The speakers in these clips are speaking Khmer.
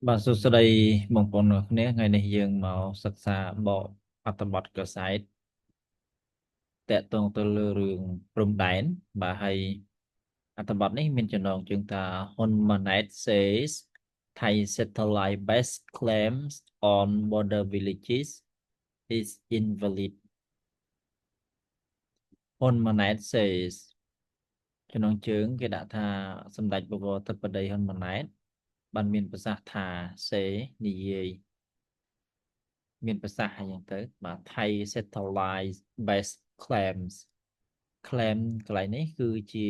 បាទសួស្តីបងប្អូនទាំងគ្នាថ្ងៃនេះយើងមកសិក្សាបកអត្ថបទកសែតតាក់ទងទៅលើរឿងព្រំដែនបាទហើយអត្ថបទនេះមានចំណងជើងថា Hun Manet says Thai satellite based claims on border villages is invalid. Hun Manet says ចំណងជើងគេដាក់ថាសម្ដេចបវរធិបតីហ៊ុនម៉ាណែតបានមានប្រសាសន៍ថាសេនិយាយមានប្រសាសន៍អីយ៉ាងទៅបាទ Thai satellite based claims claim កន្លែងនេះគឺជា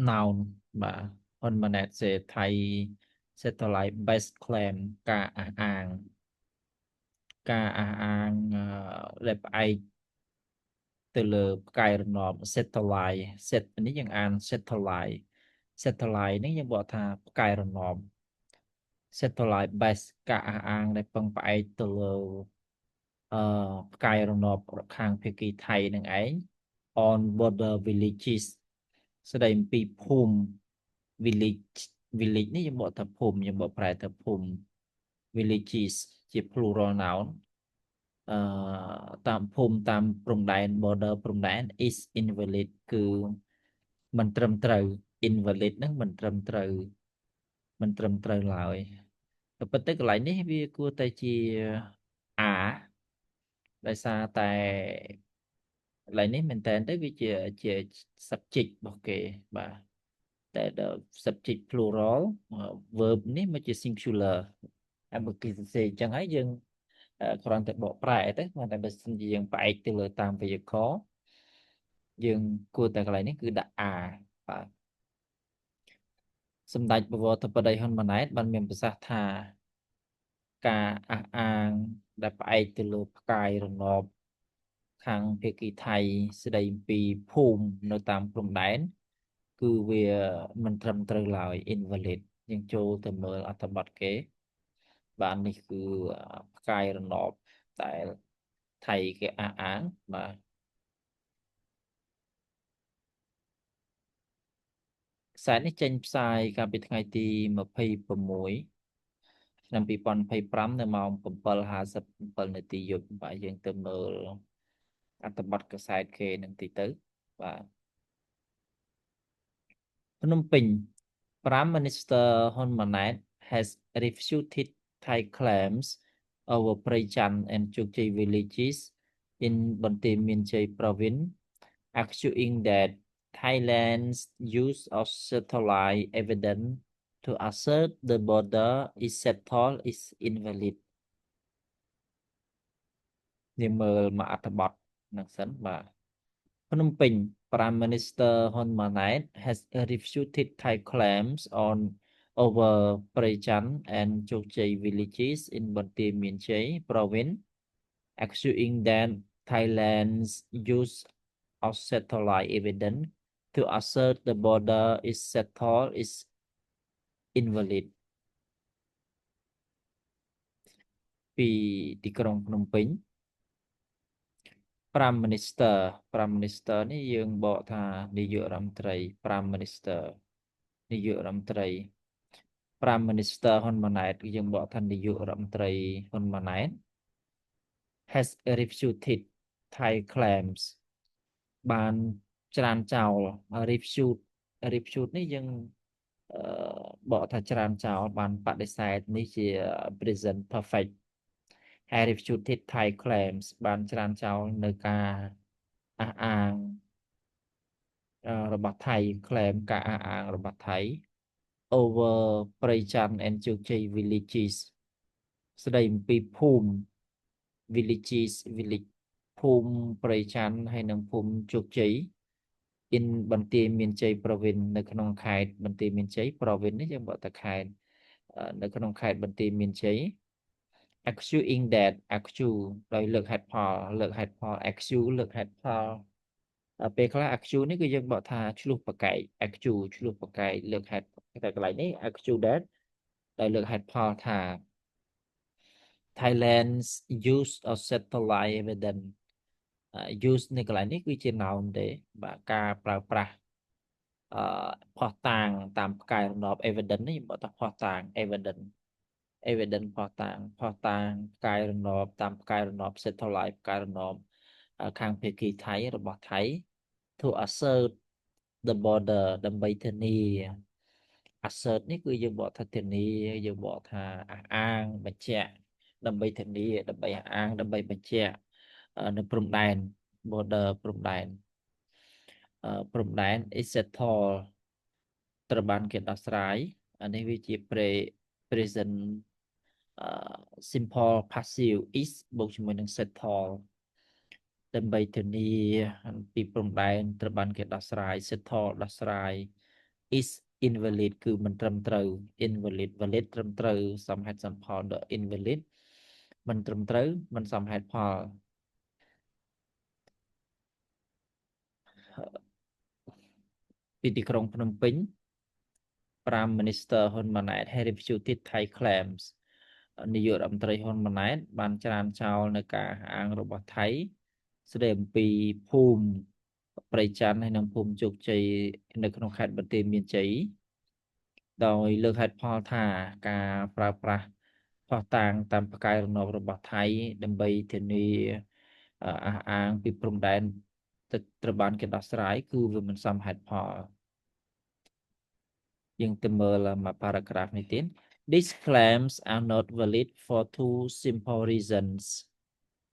noun បាទហ៊ុនម៉ាណែតសេ Thai satellite based claim ការអះអាងដែលផ្អែកទៅលើផ្កាយរណប satellite set នេះយើងអាន satellite satellite នេះយើងបកថាផ្កាយរណប satellite base ការអះអាងដែលពឹងផ្អែកទៅលើអឺផ្កាយរណបខាងភាគីថៃនឹងឯង on border villages ស្ដីអំពីភូមិ village village នេះយើងបកថាភូមិយើងបកប្រែថាភូមិ villages ជា plural noun អឺតាមភូមិតាមព្រំដែន border ព្រំដែន is invalid គឺមិនត្រឹមត្រូវ invalid ហ្នឹងមិនត្រឹមត្រូវឡើយតែប៉ុន្តែកន្លែងនេះវាគួរតែជាដោយសារតែកន្លែងនេះមែនតើទៅវាជា subject របស់គេបាទតែដល់ subject plural verb នេះមកជា singular ហើយបើគេសរសេរអញ្ចឹងហើយយើងគ្រាន់តែបកប្រែទៅតែបើសិនជាយើងផ្អែកទៅលើតាមវេយ្យាករណ៍យើងគួរតែកន្លែងនេះគឺដាក់បាទសម្ដេចបវរធិបតីហ៊ុនម៉ាណែតបានមានប្រសាសន៍ថាការអះអាងដែលផ្អែកទៅលើផ្កាយរណបខាងភាគីថៃស្ដីអំពីភូមិនៅតាមព្រំដែនគឺវាមិនត្រឹមត្រូវឡើយ invalid យើងចូលទៅមើលអត្ថបទគេបាទនេះគឺផ្កាយរណបដែលថៃគេអះអាងបាទខ្សែនេះចេញផ្សាយកាលពីថ្ងៃទី26ឆ្នាំ2025នៅម៉ោង7:57នាទីយប់បាទយើងទៅមើលអត្ថបទកសែតគេនឹងទីទៅបាទភ្នំពេញ Prime Minister Hun Manet has refuted Thai claims over Prey Chan and Chuk Chei villages in Banteay Mean Chey province, arguing that Thailand's use of satellite evidence to assert the border is settled is invalid នេះមើលមកអត្ថបទនឹងសិនបាទភ្នំពេញ Prime Minister Hun Manet has refuted Thai claims on over Prey-Chan and Chok Chei villages in Banteay Mean Chey province, arguing that Thailand's use of satellite evidence to assert the border is settled is invalid ពីទីក្រុងភ្នំពេញ Prime Minister នេះយើងបកថានាយករដ្ឋមន្ត្រី Prime Minister នាយករដ្ឋមន្ត្រី Prime Minister ហ៊ុនម៉ាណែតយើងបកថានាយករដ្ឋមន្ត្រីហ៊ុនម៉ាណែត has refuted Thai claims បានច្រានចោល refute នេះយើងបកថាច្រានចោលបានបដិសេធនេះជា present perfect has refuted Thai claims បានច្រានចោលនៅការអះអាងរបស់ថៃ claim ការអះអាងរបស់ថៃ over Prey-Chan and Chuk Chei villages ស្ដីអំពីភូមិ villages village ភូមិ Prey-Chan ហើយនិងភូមិជោគជ័យ in បន្ទាយមានជ័យ province នៅក្នុងខេត្តបន្ទាយមានជ័យ province នេះយើងបកថាខេត្តនៅក្នុងខេត្តបន្ទាយមានជ័យ accusing that accuse ដោយលើកហេតុផលaccuse លើកហេតុផលពេលខ្លះ accuse នេះគឺយើងបកថាឆ្លោះប្រកែក accuse ឆ្លោះប្រកែកលើកហេតុតែកន្លែងនេះ accuse that ដោយលើកហេតុផលថា Thailand's use of satellite evidence use នៅកន្លែងនេះគឺជា noun ទេបាទការប្រើប្រាស់ ផុសតាងតាមផ្កាយរណប evidence នេះបើថាផុសតាង evidence ផុសតាងផ្កាយរណបតាមផ្កាយរណប satellite ផ្កាយរណបខាងភាគីថៃរបស់ថៃ to assert the border ដើម្បីធានា assert នេះគឺយើងបកថាធានាយើងបកថាអះអាងបញ្ជាក់ដើម្បីធានាដើម្បីអះអាងដើម្បីបញ្ជាក់នៅព្រំដែន border ព្រំដែនព្រំដែន is settle ត្រូវបានគេដោះស្រាយអានេះវាជា present simple passive is បូកជាមួយនឹង settle ដើម្បីធានាពីព្រំដែនត្រូវបានគេដោះស្រាយ settle ដោះស្រាយ is invalid គឺមិនត្រឹមត្រូវ invalid valid ត្រឹមត្រូវសមហេតុសមផលដល់ invalid មិនត្រឹមត្រូវមិនសមហេតុផលពីទីក្រុងភ្នំពេញ Prime Minister ហ៊ុនម៉ាណែត has refuted Thai claims នាយករដ្ឋមន្ត្រីហ៊ុនម៉ាណែតបានច្រានចោលនៅការអះអាងរបស់ថៃស្ដីអំពីភូមិព្រៃច័ន្ទហើយនិងភូមិជោគជ័យនៅក្នុងខេត្តបន្ទាយមានជ័យដោយលើកហេតុផលថាការប្រើប្រាស់ភស្តុតាងតាមផ្កាយរណបរបស់ថៃដើម្បីធានាអះអាងពីព្រំដែនត្រូវបានគេដោះស្រាយគឺវាមិនសមហេតុផលយើងទៅមើលមួយ paragraph នេះទៀត These claims are not valid for two simple reasons.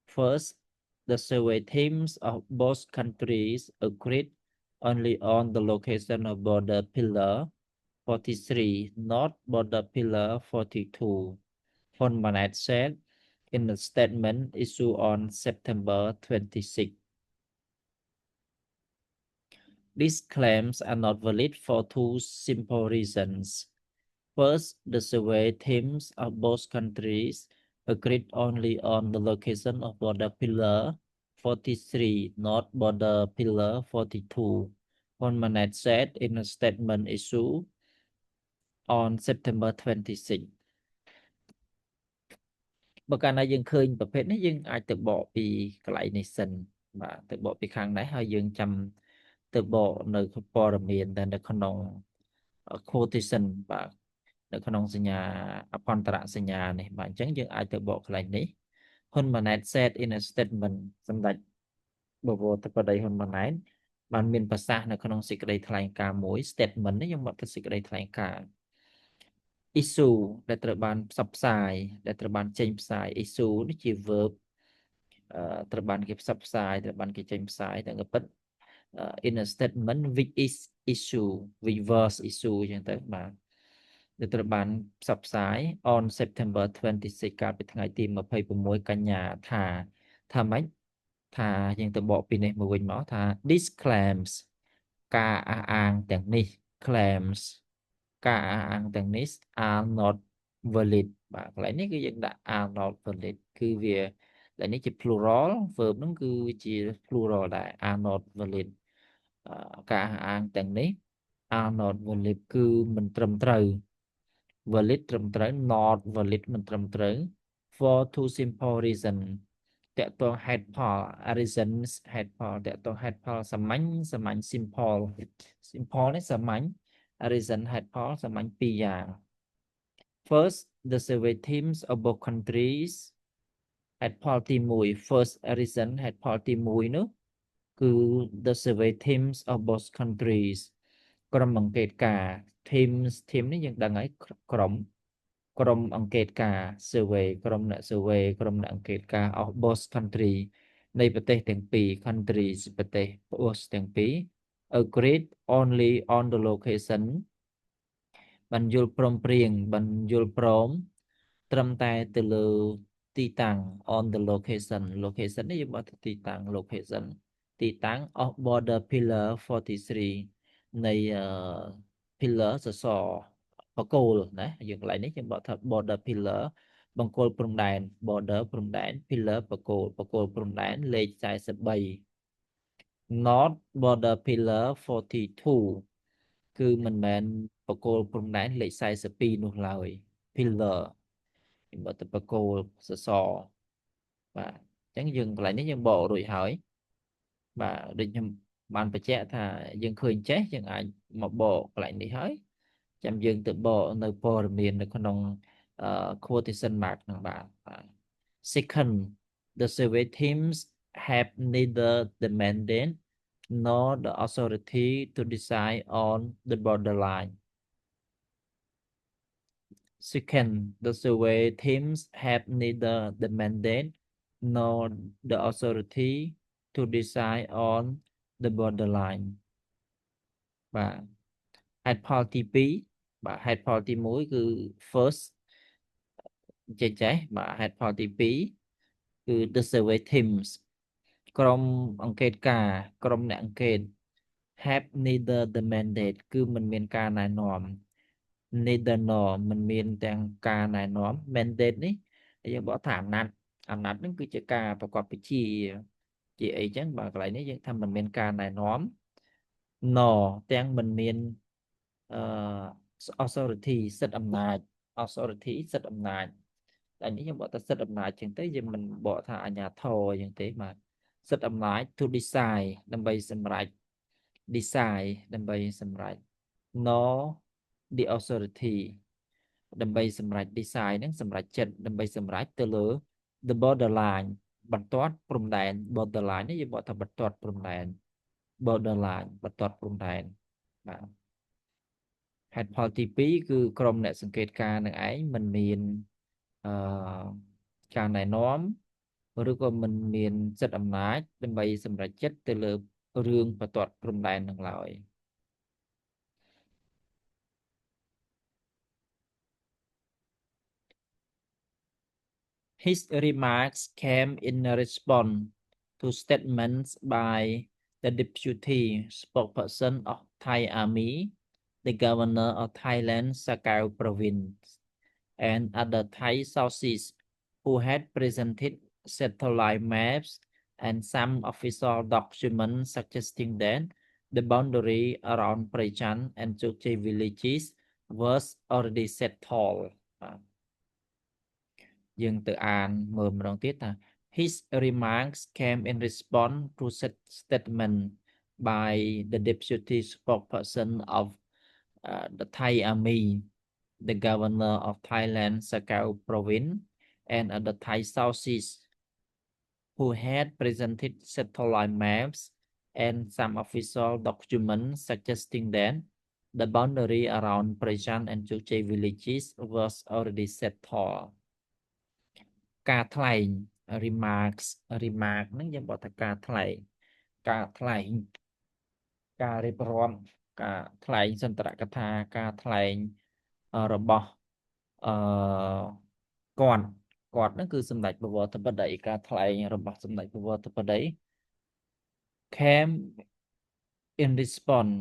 First, the survey teams of both countries agreed only on the location of border pillar 43, not border pillar 42. Hun Manet said in a statement issued on September 26. These claims are not valid for two simple reasons. First, the survey teams of both countries agreed only on the location of border pillar 43, not border pillar 42. Hun Manet said in a statement issued on September 26. បើកាលណាយើងឃើញប្រភេទនេះយើងអាចទៅបកពីកន្លែងនេះសិនបាទទៅបកពីខាងនេះហើយយើងចាំទៅបកនៅព័ត៌មានតែនៅក្នុង quotation បាទនៅក្នុងសញ្ញាអភន្តរសញ្ញានេះបាទអញ្ចឹងយើងអាចទៅបកកន្លែងនេះហ៊ុនម៉ាណែត said in a statement សម្ដេចបវរធិបតីហ៊ុនម៉ាណែតបានមានប្រសាសន៍នៅក្នុងសេចក្តីថ្លែងការណ៍មួយ statement នេះយើងមកទៅសេចក្តីថ្លែងការណ៍ issue ដែលត្រូវបានផ្សព្វផ្សាយដែលត្រូវបានចេញផ្សាយ issue នេះជា verb ត្រូវបានគេផ្សព្វផ្សាយត្រូវបានគេចេញផ្សាយតែក៏ពិត in a statement which is issue which was issue អញ្ចឹងទៅបាទដែលត្រូវបានផ្សព្វផ្សាយ on September 26 កាលពីថ្ងៃទី26កញ្ញាថាម៉េចថាយើងទៅបកពីនេះមកវិញមកថា these claims ការអះអាងទាំងនេះ claims ការអះអាងទាំងនេះ are not valid បាទកន្លែងនេះគឺយើងដាក់ are not valid គឺវាកន្លែងនេះជា plural verb ហ្នឹងគឺជា plural ដែរ are not valid ការអះអាងទាំងនេះ are not valid គឺមិនត្រឹមត្រូវ valid ត្រឹមត្រូវ not valid មិនត្រឹមត្រូវ for two simple reason តកតងហេតុផល reasons ហេតុផលតកតងហេតុផលសាមញ្ញ simple នេះសាមញ្ញ reason ហេតុផលសាមញ្ញពីរយ៉ាង first the survey teams of both countries ហេតុផលទី1 first reason ហេតុផលទី1នោះគឺ the survey teams of both countries ក្រុមអង្កេតការ team នេះយើងដឹងហើយក្រុមអង្កេតការ survey ក្រុមអ្នក survey ក្រុមអ្នកអង្កេតការ of both country នៃប្រទេសទាំងពីរ countries ប្រទេស both ទាំងពីរ agreed only on the location បានយល់ព្រមព្រៀងបានយល់ព្រមត្រឹមតែទៅលើទីតាំង on the location នេះយើងบอกទីតាំង location ទីតាំង of border pillar 43នៃpillar សសរបកគោលណាយើងកន្លែងនេះយើងบอกថា border pillar បង្គោលព្រំដែន border ព្រំដែន pillar បកគោលព្រំដែនលេខ43 not border pillar 42គឺមិនមែនបកគោលព្រំដែនលេខ42នោះឡើយ pillar ខ្ញុំบอกទៅបកគោលសសរបាទអញ្ចឹងយើងកន្លែងនេះយើងបករួចហើយបាទដូចខ្ញុំ បានបញ្ជាក់ថាយើងឃើញចេះយើងអាចមកបកកន្លែងនេះហើយចាំយើងទៅបកនៅព័ត៌មាននៅក្នុងquotation mark ហ្នឹងបាទ second the survey teams have neither the mandate nor the authority to decide on the borderline. Second, the survey teams have neither the mandate nor the authority to decide on the borderline. បាទហេតុផលទី2បាទហេតុផលទី1គឺ first ចេះបាទហេតុផលទី2គឺ the survey teams ក្រុមអង្កេតការក្រុមអ្នកអង្កេត have neither the mandate គឺមិនមានការណែនាំ neither nor មិនមានទាំងការណែនាំ mandate នេះយើងบอกថាអាណត្តិហ្នឹងគឺជាការប្រកបវិជ្ជាអីចឹងបើកន្លែងនេះយើងថាមិនមានការណែនាំ nor ទាំងមិនមានauthority សិទ្ធិអំណាច authority សិទ្ធិអំណាចតែនេះយើងบอกថាសិទ្ធិអំណាចចឹងទៅយើងមិនបកថាអាជ្ញាធរចឹងទេបាទសិទ្ធិអំណាច to decide ដើម្បីសម្រេច decide ដើម្បីសម្រេច nor the authority ដើម្បីសម្រេច decide ហ្នឹងសម្រេចចិត្តដើម្បីសម្រេចទៅលើ the borderline បន្ទាត់ព្រំដែន borderline នេះយើងបកថាបន្ទាត់ព្រំដែន borderline បន្ទាត់ព្រំដែនបាទហេតុផលទី2គឺក្រុមអ្នកសង្កេតការណ៍នឹងឯងមិនមានការណែនាំឬក៏មិនមានសិទ្ធិអំណាចដើម្បីសម្រេចចិត្តទៅលើរឿងបន្ទាត់ព្រំដែននឹងឡើយHis remarks came in response to statements by the deputy spokesperson of Thai Army, the governor of Thailand, Sakau Province, and other Thai sources who had presented satellite maps and some official documents suggesting that the boundary around Prachan and Chukchi villages was already settled. យើងទៅអានមើលម្ដងទៀតថា His remarks came in response to statement by the deputy spokesperson of the Thai Army, the governor of Thailand, Sakau Province, and other Thai sources who had presented satellite maps and some official documents suggesting that the boundary around Prachan and Chukchi villages was already settled. ការថ្លែង remark ហ្នឹងយើងบอกថាការថ្លែងការរៀបរាប់ការថ្លែងសន្ទរកថាការថ្លែងរបស់គាត់ហ្នឹងគឺសម្ដេចបវរធិបតីការថ្លែងរបស់សម្ដេចបវរធិបតី came in response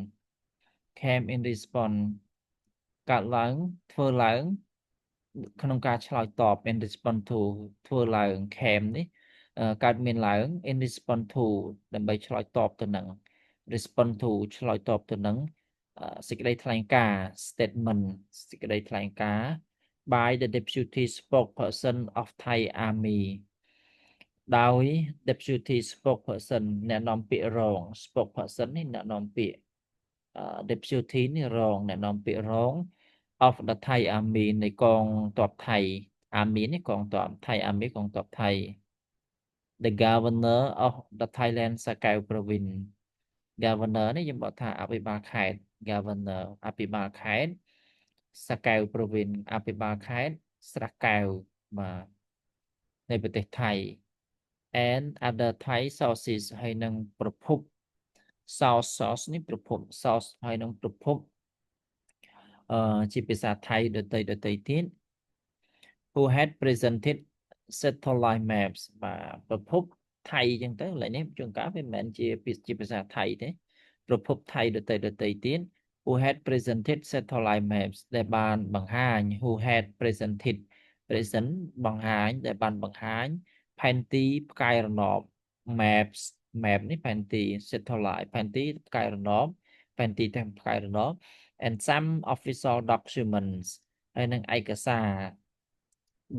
កើតឡើងធ្វើឡើងក្នុងការឆ្លើយតប in response to ធ្វើឡើង came នេះកើតមានឡើង in response to ដើម្បីឆ្លើយតបទៅនឹង respond to ឆ្លើយតបទៅនឹងសេចក្តីថ្លែងការណ៍ statement សេចក្តីថ្លែងការណ៍ by the deputy spokesperson of Thai Army ដោយ deputy spokesperson អ្នកនាំពាក្យរង spokesperson នេះអ្នកនាំពាក្យdeputy នេះរងអ្នកនាំពាក្យរង of the Thai Army នៃកងទ័ពថៃ Army នេះកងទ័ព Thai Army កងទ័ពថៃ the governor of the Thailand Sakau Province governor នេះយើងบอกថាអភិបាលខេត្ត governor អភិបាលខេត្ត Sakau Province អភិបាលខេត្តស្រះកែវបាទនៃប្រទេសថៃ and other Thai sources ហើយនឹងប្រភព source នេះប្រភព source ហើយនឹងប្រភពជាភាសាថៃដទៃទៀត who had presented satellite maps បាទប្រភពថៃអញ្ចឹងទៅឡើយនេះជួនកាលវាមិនមែនជាភាសាថៃទេប្រភពថៃដទៃទៀត who had presented satellite maps ដែលបានបង្ហាញ who had presented present បង្ហាញដែលបានបង្ហាញផែនទីផ្កាយរណប maps map នេះផែនទី satellite ផែនទីផ្កាយរណបផែនទីទាំងផ្កាយរណប and some official documents ហើយនឹងឯកសារ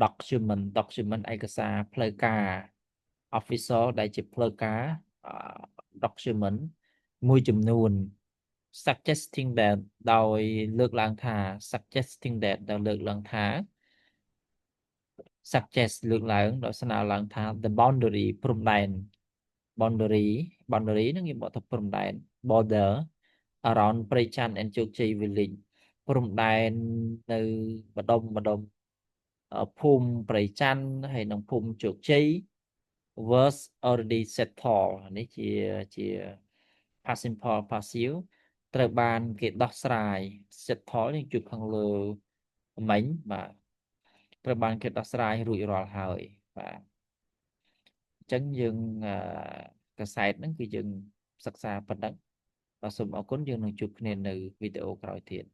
document ឯកសារផ្លូវការ official ដែលជាផ្លូវការ document មួយចំនួន suggesting that ដោយលើកឡើងថា suggesting that ដោយលើកឡើងថា suggest លើកឡើងដោយស្នើឡើងថា the boundary ព្រំដែន boundary boundary នឹងគេបកថាព្រំដែន border around ព្រៃច័ន្ទ and ជោគជ័យ village ព្រំដែននៅម្ដុំភូមិព្រៃច័ន្ទហើយនិងភូមិជោគជ័យ was already settled នេះជា past simple passive ត្រូវបានគេដោះស្រាយ settle នេះជួបខាងលើមិញបាទត្រូវបានគេដោះស្រាយរួចរាល់ហើយបាទអញ្ចឹងយើងកសែតហ្នឹងគឺយើងសិក្សាប៉ុណ្ណឹងបាទសូមអរគុណយើងនឹងជួបគ្នានៅវីដេអូក្រោយទៀត